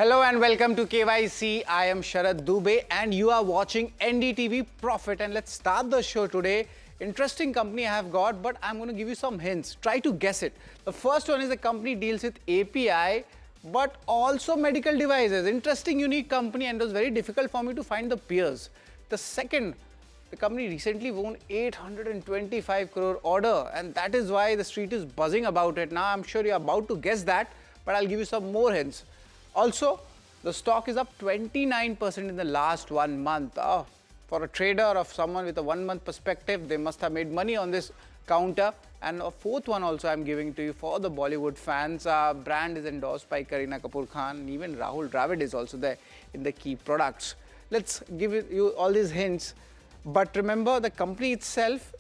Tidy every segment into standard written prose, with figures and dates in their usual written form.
Hello and welcome to KYC. I am Sharad Dubey and you are watching NDTV Profit. And let's start the show today. Interesting company I have got, but I'm going to give you some hints. Try to guess it. The first one is the company deals with API, but also medical devices. Interesting, unique company, and it was very difficult for me to find the peers. The second, the company recently won 825 crore order, and that is why the street is buzzing about it. Now, I'm sure you're about to guess that, but I'll give you some more hints. Also, the stock is up 29% in the last 1 month. For a trader or someone with a 1 month perspective, they must have made money on this counter. And a fourth one also I'm giving to you for the Bollywood fans. Brand is endorsed by Kareena Kapoor Khan. Even Rahul Dravid is also there in the key products. Let's give you all these hints. But remember, the company itself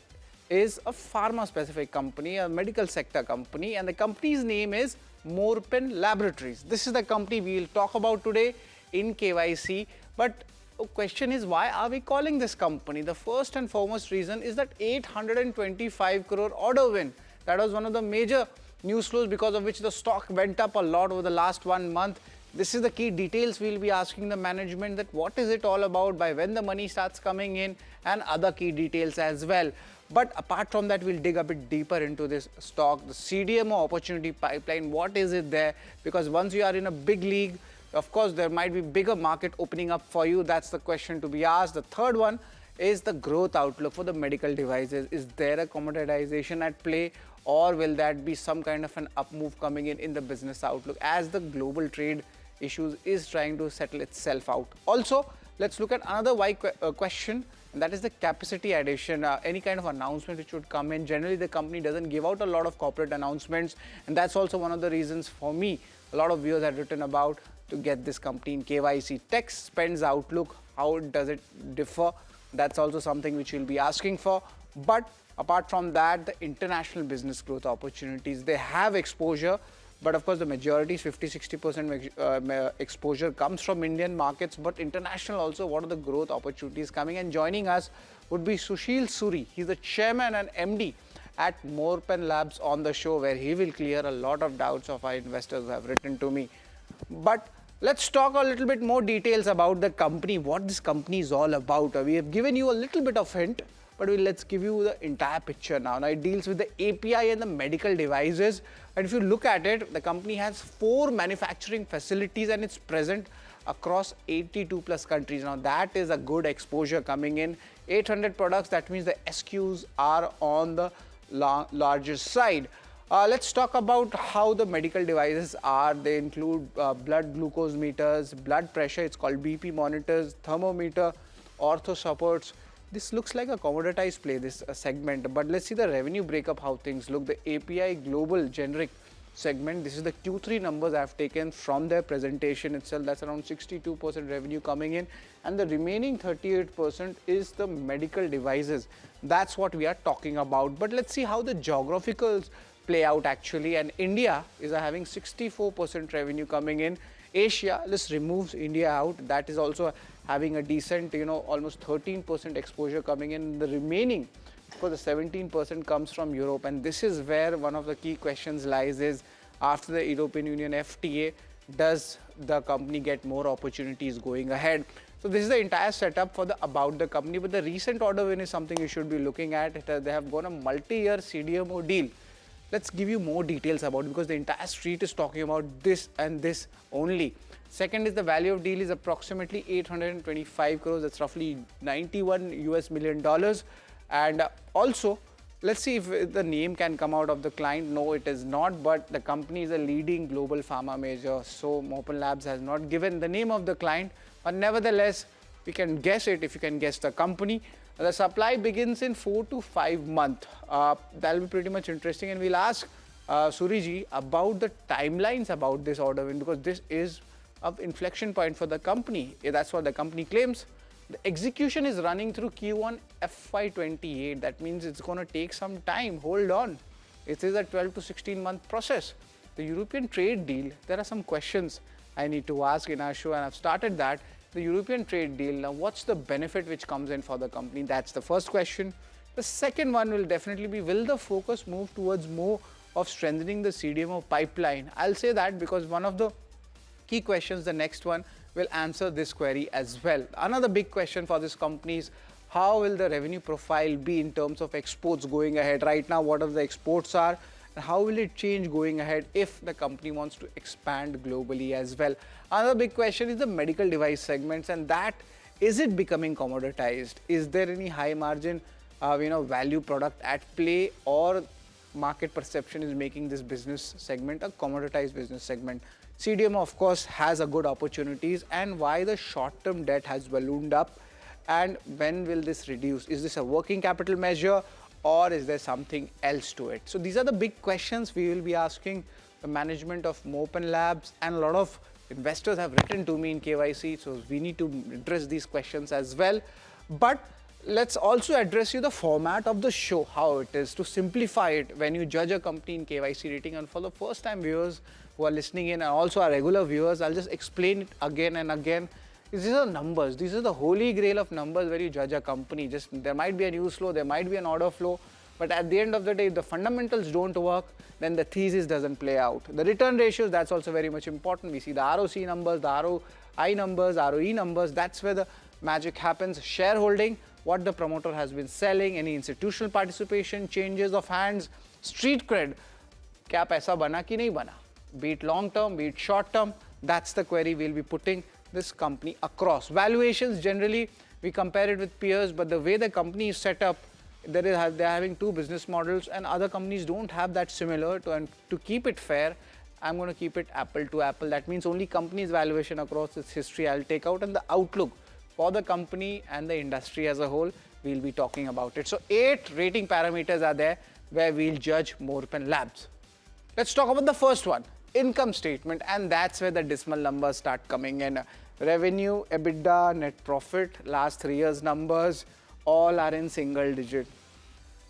is a pharma specific company, a medical sector company, and the company's name is Morepen Laboratories. This is the company we will talk about today in KYC. But the question is, why are we calling this company? The first and foremost reason is that 825 crore order win. That was one of the major news flows because of which the stock went up a lot over the last 1 month. This is the key details we'll be asking the management, that what is it all about, by when the money starts coming in, and other key details as well. But apart from that, we'll dig a bit deeper into this stock, the CDMO opportunity pipeline. What is it there? Because once you are in a big league, of course, there might be bigger market opening up for you. That's the question to be asked. The third one is the growth outlook for the medical devices. Is there a commoditization at play, or will that be some kind of an up move coming in the business outlook as the global trade issues is trying to settle itself out? Also, let's look at another why question, and that is the capacity addition. Any kind of announcement which would come in. Generally, the company doesn't give out a lot of corporate announcements, and that's also one of the reasons for me. A lot of viewers had written about to get this company in KYC. Tech spends outlook, how does it differ? That's also something which we'll be asking for. But apart from that, the international business growth opportunities, they have exposure. But of course, the majority, 50-60% exposure comes from Indian markets, but international also. What are the growth opportunities coming? And joining us would be Sushil Suri. He's the chairman and MD at Morepen Labs on the show, where he will clear a lot of doubts of our investors who have written to me. But let's talk a little bit more details about the company, what this company is all about. We have given you a little bit of hint, but let's give you the entire picture now. Now, it deals with the API and the medical devices. And if you look at it, the company has 4 manufacturing facilities and it's present across 82 plus countries. Now, that is a good exposure coming in. 800 products, that means the SKUs are on the largest side. Let's talk about how the medical devices are. They include blood glucose meters, blood pressure, it's called BP monitors, thermometer, ortho supports. This looks like a commoditized play, this segment, but let's see the revenue breakup, how things look. The API global generic segment, this is the Q3 numbers I've taken from their presentation itself. That's around 62% revenue coming in, and the remaining 38% is the medical devices. That's what we are talking about. But let's see how the geographicals play out actually. And India is having 64% revenue coming in. Asia, let's remove India out, that is also having a decent, almost 13% exposure coming in. The remaining, for the 17% comes from Europe, and this is where one of the key questions lies, is after the European Union FTA, does the company get more opportunities going ahead? So this is the entire setup for about the company. But the recent order win is something you should be looking at. They have won a multi-year CDMO deal. Let's give you more details about it, because the entire street is talking about this and this only. Second is the value of deal is approximately 825 crores. That's roughly $91 million. And also, let's see if the name can come out of the client. No, it is not, but the company is a leading global pharma major. So Morepen Labs has not given the name of the client, but nevertheless, we can guess it if you can guess the company. The supply begins in 4 to 5 months. That'll be pretty much interesting, and we'll ask Suriji about the timelines about this order win, because this is an inflection point for the company. That's what the company claims. The execution is running through Q1 FY28. That means it's going to take some time. Hold on. It is a 12 to 16 month process. The European trade deal, there are some questions I need to ask in our show, and I've started that. The European trade deal, now what's the benefit which comes in for the company? That's the first question. The second one will definitely be, will the focus move towards more of strengthening the CDMO pipeline? I'll say that because one of the key questions. The next one will answer this query as well. Another big question for this company is how will the revenue profile be in terms of exports going ahead? Right now, what are the exports are? And how will it change going ahead if the company wants to expand globally as well? Another big question is the medical device segments, and that is it becoming commoditized? Is there any high margin value product at play, or market perception is making this business segment a commoditized business segment? CDMO of course has a good opportunities, and why the short-term debt has ballooned up, and when will this reduce? Is this a working capital measure, or is there something else to it? So these are the big questions we will be asking the management of Morepen Labs, and a lot of investors have written to me in KYC, so we need to address these questions as well. But let's also address you the format of the show, how it is, to simplify it when you judge a company in KYC rating. And for the first time viewers who are listening in, and also our regular viewers, I'll just explain it again and again. These are numbers. These are the holy grail of numbers where you judge a company. Just there might be a news flow, there might be an order flow, but at the end of the day, if the fundamentals don't work, then the thesis doesn't play out. The return ratios, that's also very much important. We see the ROC numbers, the ROI numbers, ROE numbers. That's where the magic happens. Shareholding, what the promoter has been selling, any institutional participation, changes of hands, street cred, kya paisa bana ki nahi bana? Be it long term, be it short term, that's the query we'll be putting this company across. Valuations, generally we compare it with peers, but the way the company is set up, they're having two business models, and other companies don't have that similar. And to keep it fair, I'm going to keep it apple to apple. That means only company's valuation across its history I'll take out, and the outlook for the company and the industry as a whole, we'll be talking about it. So 8 rating parameters are there where we'll judge Morepen Labs. Let's talk about the first one, income statement, and that's where the dismal numbers start coming in. Revenue, EBITDA, net profit, last 3 years numbers, all are in single digit.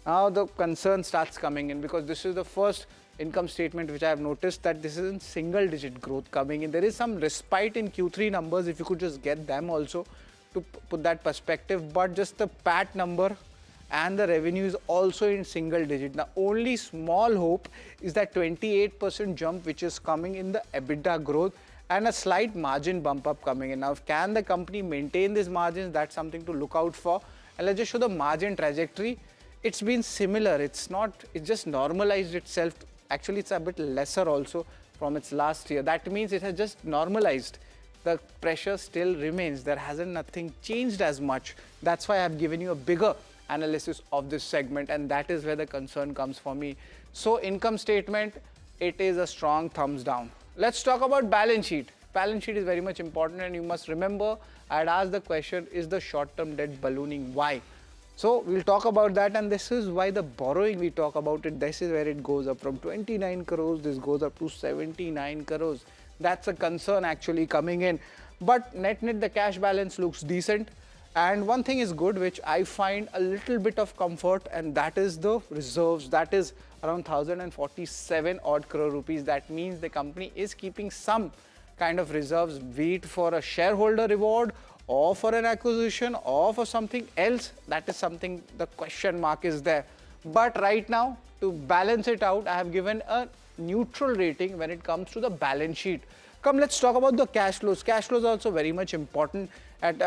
Now the concern starts coming in, because this is the first income statement which I have noticed that this is in single digit growth coming in. There is some respite in Q3 numbers, if you could just get them also to put that perspective, but just the PAT number and the revenue is also in single digit. Now only small hope is that 28% jump which is coming in the EBITDA growth, and a slight margin bump up coming in. Now, can the company maintain these margins? That's something to look out for. And let's just show the margin trajectory. It's been similar. It just normalized itself. Actually, it's a bit lesser also from its last year. That means it has just normalized. The pressure still remains. There hasn't nothing changed as much. That's why I've given you a bigger analysis of this segment, and that is where the concern comes for me. So income statement, it is a strong thumbs down. Let's talk about balance sheet. Balance sheet is very much important, and you must remember I had asked the question, is the short-term debt ballooning? Why? So we'll talk about that, and this is why the borrowing we talk about it. This is where it goes up from 29 crores, this goes up to 79 crores. That's a concern actually coming in. But net the cash balance looks decent. And one thing is good, which I find a little bit of comfort, and that is the reserves. That is around 1,047 odd crore rupees. That means the company is keeping some kind of reserves, be it for a shareholder reward or for an acquisition or for something else. That is something, the question mark is there. But right now, to balance it out, I have given a neutral rating when it comes to the balance sheet. Come, let's talk about the cash flows. Cash flows are also very much important. At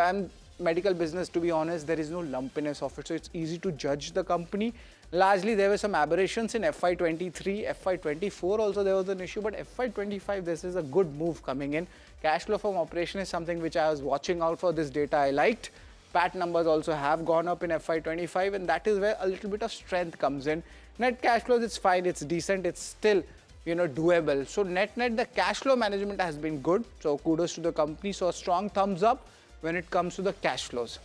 medical business, to be honest, there is no lumpiness of it, so it's easy to judge the company. Largely, there were some aberrations in FY23, FY24 also there was an issue, but FY25, this is a good move coming in. Cash flow from operation is something which I was watching out for. This data I liked. PAT numbers also have gone up in FY25, and that is where a little bit of strength comes in. Net cash flows, it's fine, it's decent, it's still doable. So net, the cash flow management has been good. So kudos to the company. So a strong thumbs up when it comes to the cash flows.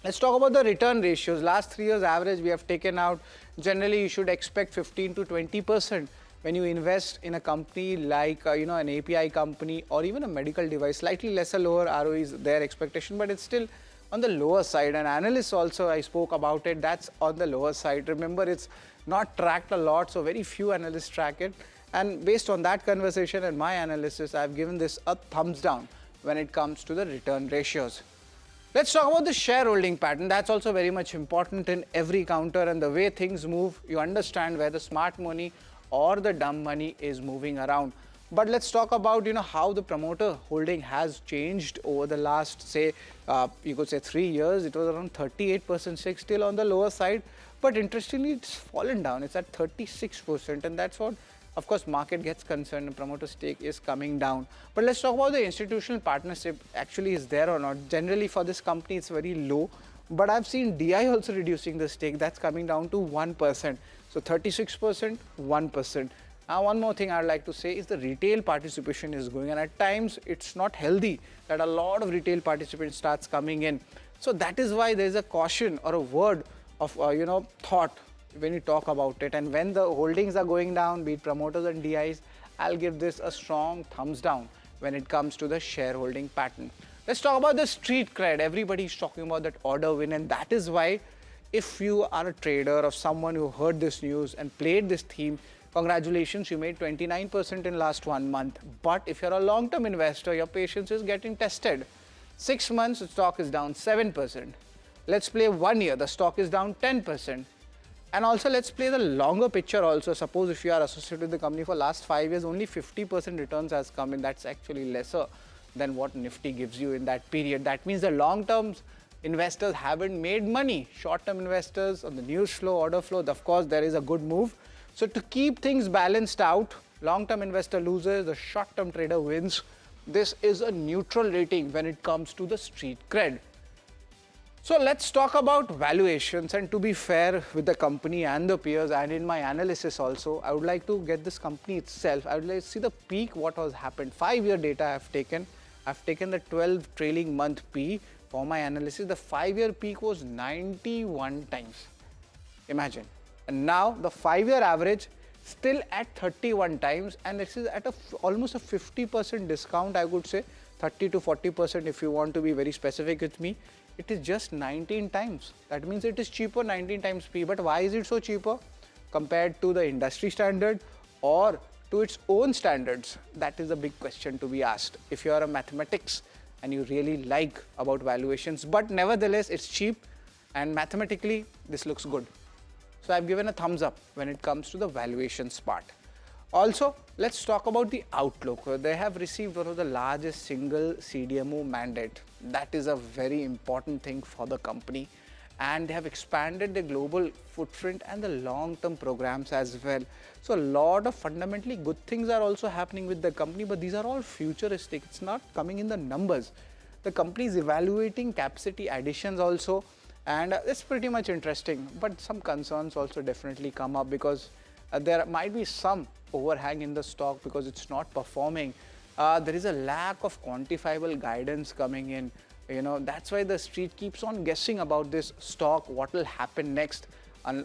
Let's talk about the return ratios. Last 3 years average we have taken out. Generally, you should expect 15 to 20% when you invest in a company like an API company or even a medical device. Slightly lesser, lower ROE is their expectation, but it's still on the lower side. And analysts also, I spoke about it, that's on the lower side. Remember, it's not tracked a lot, so very few analysts track it. And based on that conversation and my analysis, I've given this a thumbs down when it comes to the return ratios. Let's talk about the shareholding pattern. That's also very much important in every counter, and the way things move, you understand where the smart money or the dumb money is moving around. But let's talk about, how the promoter holding has changed over the last, say, you could say 3 years. It was around 38% stake, still on the lower side. But interestingly, it's fallen down. It's at 36%, and that's what, of course, market gets concerned. The promoter stake is coming down. But let's talk about the institutional partnership. Actually, is there or not? Generally, for this company, it's very low. But I've seen DI also reducing the stake. That's coming down to 1%. So 36%, 1%. Now, one more thing I'd like to say is the retail participation is going, and at times it's not healthy that a lot of retail participants starts coming in. So that is why there's a caution or a word of thought when you talk about it. And when the holdings are going down, be it promoters and DIs, I'll give this a strong thumbs down when it comes to the shareholding pattern. Let's talk about the street cred. Everybody's talking about that order win, and that is why if you are a trader or someone who heard this news and played this theme, congratulations, you made 29% in last 1 month. But if you're a long-term investor, your patience is getting tested. 6 months, the stock is down 7%. Let's play 1 year, the stock is down 10%. And also, let's play the longer picture also. Suppose if you are associated with the company for last 5 years, only 50% returns has come in. That's actually lesser than what Nifty gives you in that period. That means the long-term investors haven't made money. Short-term investors on the news flow, order flow, of course, there is a good move. So to keep things balanced out, long-term investor loses, the short-term trader wins. This is a neutral rating when it comes to the street cred. So let's talk about valuations, and to be fair with the company and the peers, and in my analysis also, I would like to get this company itself. I would like to see the peak, what has happened. 5-year data I've taken. I've taken the 12 trailing month P for my analysis. The 5-year peak was 91 times. Imagine. And now the 5-year average still at 31 times, and this is at almost a 50% discount, I would say 30 to 40% if you want to be very specific with me. It is just 19 times. That means it is cheaper, 19 times P. But why is it so cheaper compared to the industry standard or to its own standards? That is a big question to be asked if you are a mathematics and you really like about valuations. But nevertheless, it's cheap, and mathematically this looks good. So I've given a thumbs up when it comes to the valuations part. Also, let's talk about the outlook. They have received one of the largest single CDMO mandate. That is a very important thing for the company, and they have expanded the global footprint and the long-term programs as well. So a lot of fundamentally good things are also happening with the company, but these are all futuristic. It's not coming in the numbers. The company is evaluating capacity additions also, and it's pretty much interesting. But some concerns also definitely come up because there might be some overhang in the stock because it's not performing. There is a lack of quantifiable guidance coming in. That's why the street keeps on guessing about this stock, what will happen next,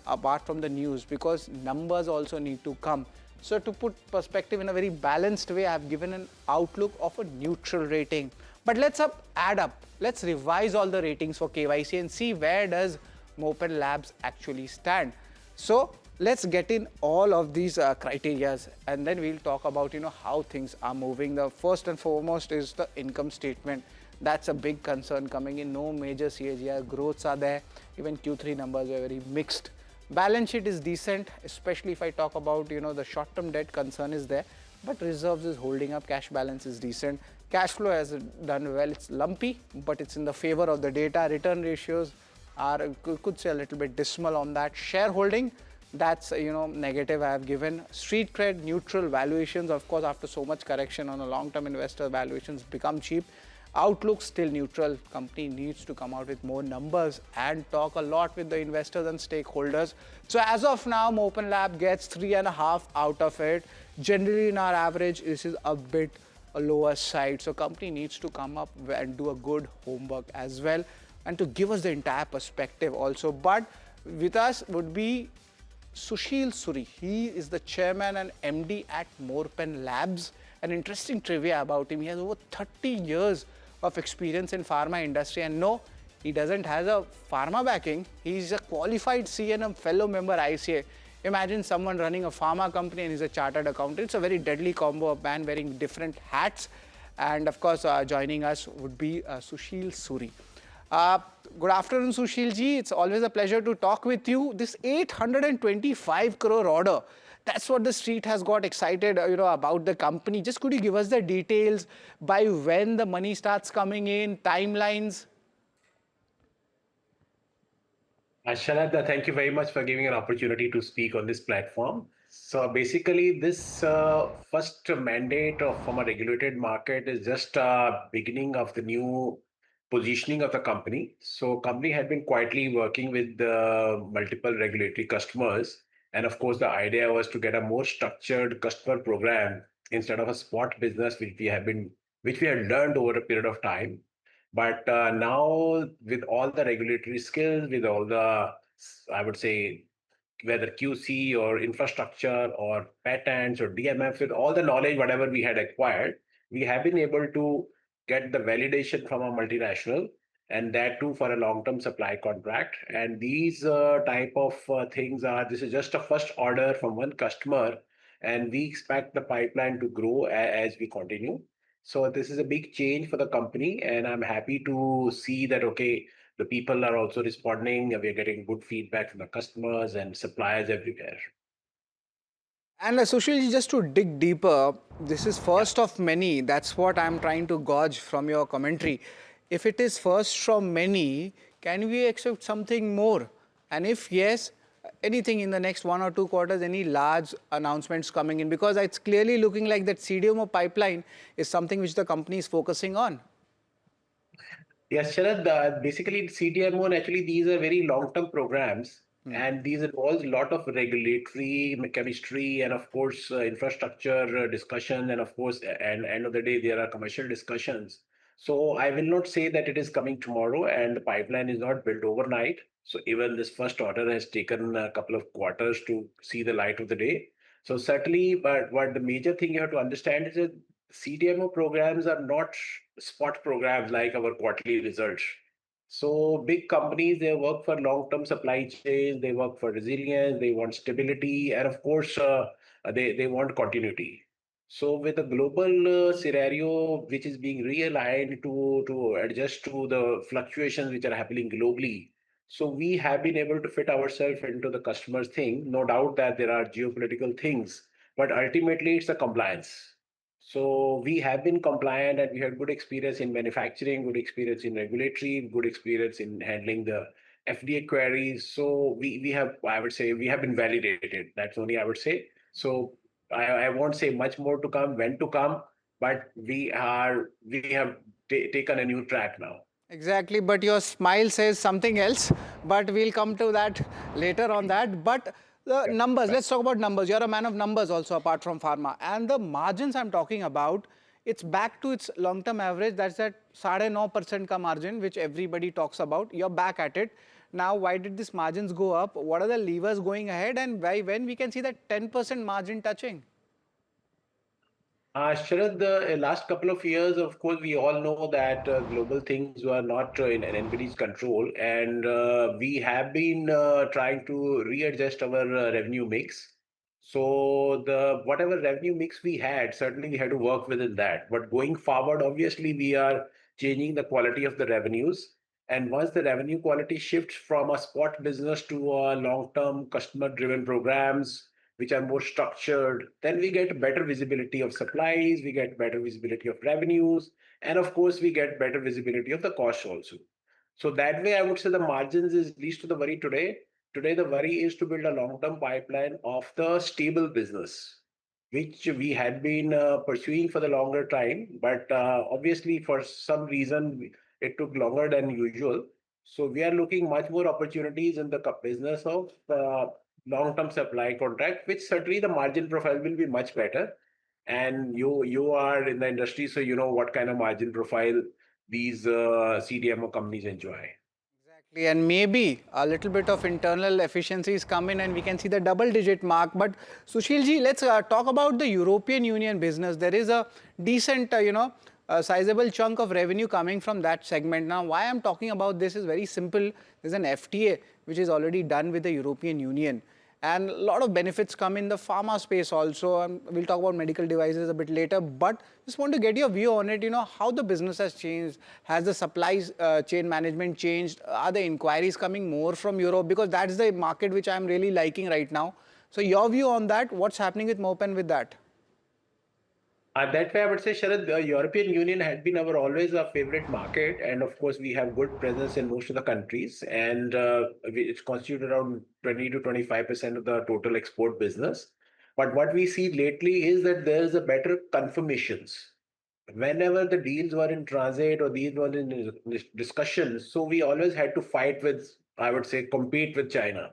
apart from the news, because numbers also need to come. So to put perspective in a very balanced way, I have given an outlook of a neutral rating. But let's add up. Let's revise all the ratings for KYC and see where does Morepen Labs actually stand. So let's get in all of these criterias, and then we'll talk about how things are moving. The first and foremost is the income statement. That's a big concern coming in. No major CAGR growths are there. Even Q3 numbers were very mixed. Balance sheet is decent, especially if I talk about the short-term debt concern is there, but reserves is holding up. Cash balance is decent. Cash flow has done well. It's lumpy, but it's in the favor of the data. Return ratios are, could say, a little bit dismal on that. Shareholding, that's negative. I have given street cred, neutral. Valuations, of course, after so much correction on a long-term investor, valuations become cheap. Outlook still neutral. Company needs to come out with more numbers and talk a lot with the investors and stakeholders. So as of now, Morepen Lab gets 3.5 out of it. Generally, in our average, this is a bit a lower side. So company needs to come up and do a good homework as well, and to give us the entire perspective also. But with us would be Sushil Suri. He is the chairman and MD at Morepen Labs. An interesting trivia about him: he has over 30 years of experience in pharma industry, and no, he doesn't have a pharma backing. He's a qualified CNM fellow member ICA. Imagine someone running a pharma company and he's a chartered accountant. It's a very deadly combo of man wearing different hats. And of course, joining us would be Sushil Suri. Uh, Good afternoon, Sushil ji. It's always a pleasure to talk with you. This 825 crore order, that's what the street has got excited, about the company. Just could you give us the details by when the money starts coming in, timelines? Sharad, thank you very much for giving an opportunity to speak on this platform. So basically, this first mandate from a regulated market is just beginning of the new positioning of the company. So company had been quietly working with the multiple regulatory customers. And of course, the idea was to get a more structured customer program instead of a spot business, which we had learned over a period of time. But now, with all the regulatory skills, with all the, I would say, whether QC or infrastructure or patents or DMF, with all the knowledge, whatever we had acquired, we have been able to get the validation from a multinational, and that too for a long-term supply contract. And these type of things are, this is just a first order from one customer, and we expect the pipeline to grow as we continue. So this is a big change for the company, and I'm happy to see that, okay, the people are also responding. We're getting good feedback from the customers and suppliers everywhere. And Sushil, just to dig deeper, this is Yeah. first of many. That's what I'm trying to gauge from your commentary. If it is first from many, can we expect something more? And if yes, anything in the next 1 or 2 quarters, any large announcements coming in? Because it's clearly looking like that CDMO pipeline is something which the company is focusing on. Yes, Sharad, basically CDMO, and actually these are very long-term programs, and these involve a lot of regulatory, chemistry, and of course infrastructure discussion, and of course, and end of the day, there are commercial discussions. So I will not say that it is coming tomorrow, and the pipeline is not built overnight. So even this first order has taken a couple of quarters to see the light of the day. So certainly, but what the major thing you have to understand is that CDMO programs are not spot programs like our quarterly results. So big companies, they work for long-term supply chains, they work for resilience, they want stability, and of course, they want continuity. So with a global scenario which is being realigned to adjust to the fluctuations which are happening globally, so we have been able to fit ourselves into the customer's thing. No doubt that there are geopolitical things, but ultimately it's a compliance. So we have been compliant, and we had good experience in manufacturing, good experience in regulatory, good experience in handling the FDA queries. So we have, I would say, we have been validated. That's only I would say. So I won't say much more to come, when to come, but we have taken a new track now. Exactly, but your smile says something else. But we'll come to that later on that. But the Yeah. numbers, let's talk about numbers. You're a man of numbers also apart from pharma. And the margins I'm talking about, it's back to its long-term average. That's that 9.5% ka margin, which everybody talks about. You're back at it. Now, why did these margins go up? What are the levers going ahead? And when we can see that 10% margin touching? Sharad, the last couple of years, of course, we all know that global things were not in anybody's control, and we have been trying to readjust our revenue mix. So the whatever revenue mix we had, certainly we had to work within that. But going forward, obviously, we are changing the quality of the revenues. And once the revenue quality shifts from a spot business to a long-term customer-driven programs, which are more structured, then we get better visibility of supplies, we get better visibility of revenues, and of course, we get better visibility of the costs also. So that way, I would say the margins is least to the worry today. Today, the worry is to build a long-term pipeline of the stable business, which we had been pursuing for the longer time, but obviously for some reason it took longer than usual. So we are looking much more opportunities in the business of long-term supply contract, which certainly the margin profile will be much better. And you are in the industry, so you know what kind of margin profile these CDMO companies enjoy. Exactly, and maybe a little bit of internal efficiencies come in and we can see the double-digit mark. But Sushil ji, let's talk about the European Union business. There is a decent, a sizable chunk of revenue coming from that segment. Now, why I'm talking about this is very simple. There's an FTA which is already done with the European Union. and a lot of benefits come in the pharma space also. We'll talk about medical devices a bit later, but just want to get your view on it, how the business has changed. Has the supply chain management changed? Are the inquiries coming more from Europe? Because that's the market which I'm really liking right now. So your view on that, what's happening with Morepen with that? That way, I would say, Sharad, the European Union had been always our favorite market, and of course, we have good presence in most of the countries, and it's constituted around 20 to 25% of the total export business. But what we see lately is that there is a better confirmations. Whenever the deals were in transit or these were in discussions, so we always had to fight with, I would say, compete with China.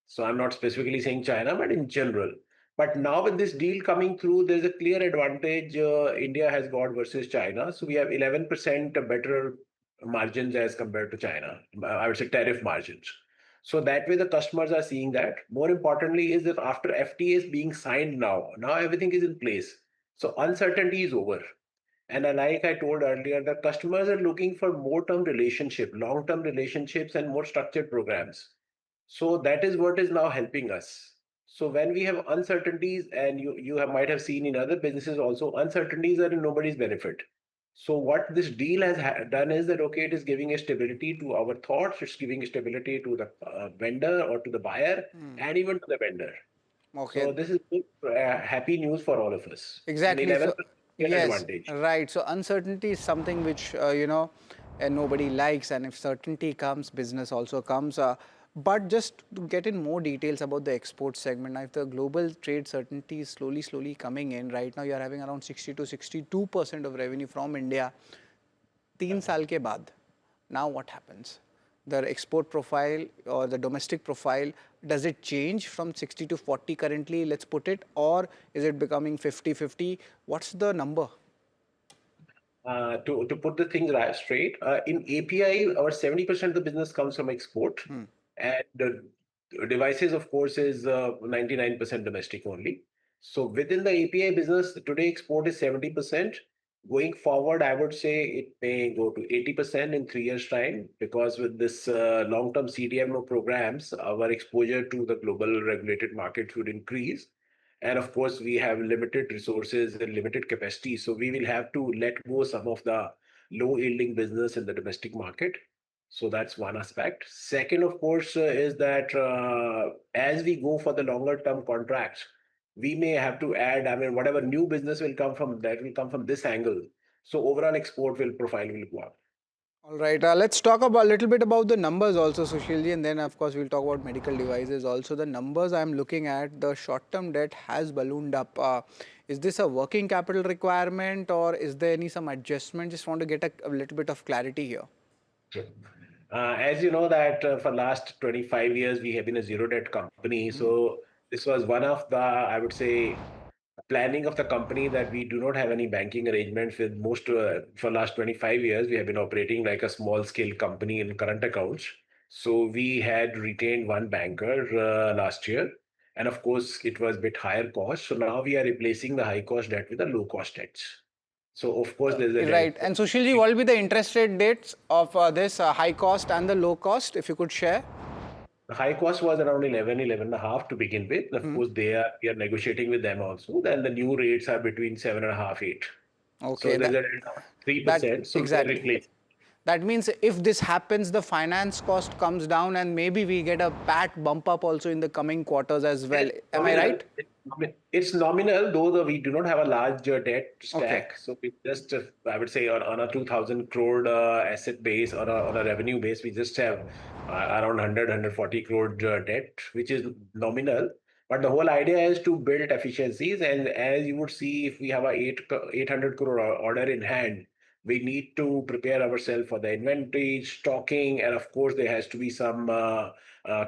So I'm not specifically saying China, but in general. But now with this deal coming through, there's a clear advantage India has got versus China. So we have 11% better margins as compared to China. I would say tariff margins. So that way the customers are seeing that. More importantly is that after FTA is being signed now everything is in place. So uncertainty is over. And like I told earlier, the customers are looking for more term relationship, long-term relationships and more structured programs. So that is what is now helping us. So when we have uncertainties, and might have seen in other businesses also, uncertainties are in nobody's benefit. So what this deal has done is that, okay, it is giving a stability to our thoughts, it's giving stability to the vendor or to the buyer and even to the vendor. So Okay. this is good, happy news for all of us. And Exactly. 11 So, yes, advantage. right. So, uncertainty is something which, and nobody likes. And if certainty comes, business also comes. But just to get in more details about the export segment, now if the global trade certainty is slowly coming in, right now you're having around 60 to 62% of revenue from India. 3 साल के बाद, now what happens? The export profile or the domestic profile, does it change from 60 to 40 currently, let's put it, or is it becoming 50-50? What's the number? To put the things right straight, in API, our 70% of the business comes from export, and the devices, of course, is 99% domestic only. So within the API business, today export is 70%. Going forward, I would say it may go to 80% in 3 years' time, because with this long-term CDMO programs, our exposure to the global regulated market would increase. And of course, we have limited resources and limited capacity. So we will have to let go some of the low yielding business in the domestic market. So that's one aspect. Second, of course, is that as we go for the longer term contracts, we may have to add, I mean, whatever new business will come from that will come from this angle. So overall export profile will go up. All right, let's talk about a little bit about the numbers also, Sushilji, and then of course we'll talk about medical devices also. The numbers I'm looking at, the short-term debt has ballooned up. Is this a working capital requirement, or is there some adjustment? Just want to get a little bit of clarity here. Sure. As you know that for last 25 years, we have been a zero debt company. So this was one of the, I would say, planning of the company, that we do not have any banking arrangements with most, for last 25 years, we have been operating like a small scale company in current accounts. So we had retained one banker last year. And of course, it was a bit higher cost. So now we are replacing the high cost debt with the low cost debts. So of course, there's a Right. And Sushilji, what will be the interest rate dates of this high cost and the low cost, if you could share? The high cost was around 11 and a half to begin with. Of course, we are negotiating with them also. Then the new rates are between 7.5, 8. So Okay, there's a 3%. So we are exactly. replacing. That means if this happens, the finance cost comes down and maybe we get a PAT bump up also in the coming quarters as well. Am I right? It's nominal, though we do not have a large debt Okay. stack. So we just, I would say, on a 2,000 crore asset base, on a revenue base, we just have around 140 crore debt, which is nominal. But the whole idea is to build efficiencies. And as you would see, if we have a 800 crore order in hand, we need to prepare ourselves for the inventory, stocking, and of course, there has to be some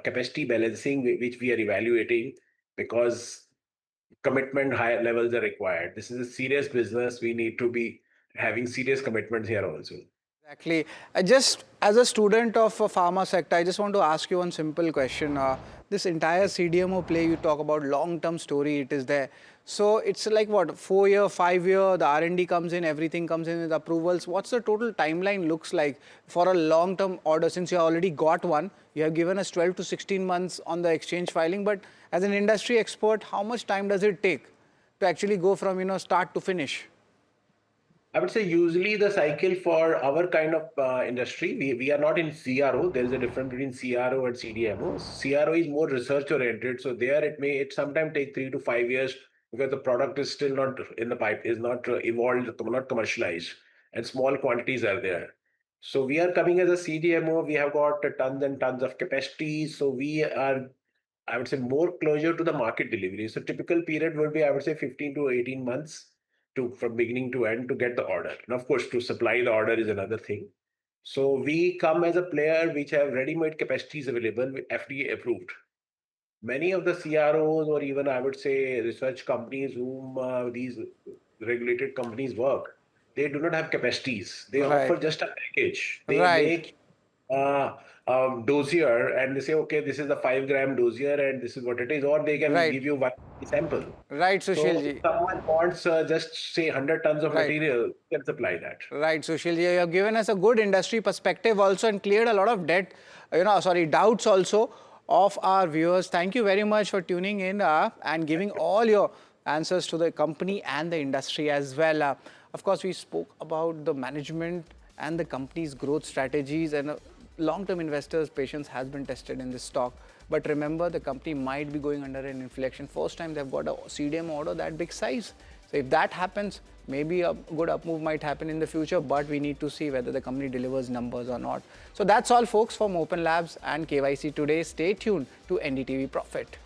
capacity balancing, which we are evaluating, because commitment higher levels are required. This is a serious business. We need to be having serious commitments here also. Exactly. Just as a student of a pharma sector, I just want to ask you one simple question. This entire CDMO play, you talk about long-term story, it is there. So it's like what, 4-year, 5-year, the R&D comes in, everything comes in with approvals. What's the total timeline looks like for a long-term order? Since you already got one, you have given us 12 to 16 months on the exchange filing, but As an industry expert, how much time does it take to actually go from, start to finish? I would say usually the cycle for our kind of industry, we are not in CRO. There is a difference between CRO and CDMO. CRO is more research oriented. So there it sometimes take 3 to 5 years because the product is still not in the pipe, is not evolved, not commercialized, and small quantities are there. So we are coming as a CDMO. We have got tons and tons of capacity. So we are, I would say, more closer to the market delivery. So typical period would be, I would say, 15 to 18 months to from beginning to end to get the order. And of course, to supply the order is another thing. So we come as a player which have ready-made capacities available, FDA approved. Many of the CROs or even I would say research companies whom these regulated companies work, they do not have capacities. They Right, offer just a package. They right, make uh, dossier and they say, okay, this is the 5 gram dossier and this is what it is, or they can right, give you one sample. right, So if Sushilji. someone wants just say 100 tons of Right. material, you can supply that. Right, Sushil, you have given us a good industry perspective also and cleared a lot of doubts also of our viewers. Thank you very much for tuning in and giving all your answers to the company and the industry as well. Of course, we spoke about the management and the company's growth strategies, and long-term investors' patience has been tested in this stock. But remember, the company might be going under an inflection. First time they've got a CDMO order that big size. So if that happens, maybe a good up move might happen in the future, but we need to see whether the company delivers numbers or not. So that's all, folks, from Morepen Labs and KYC today. Stay tuned to NDTV Profit.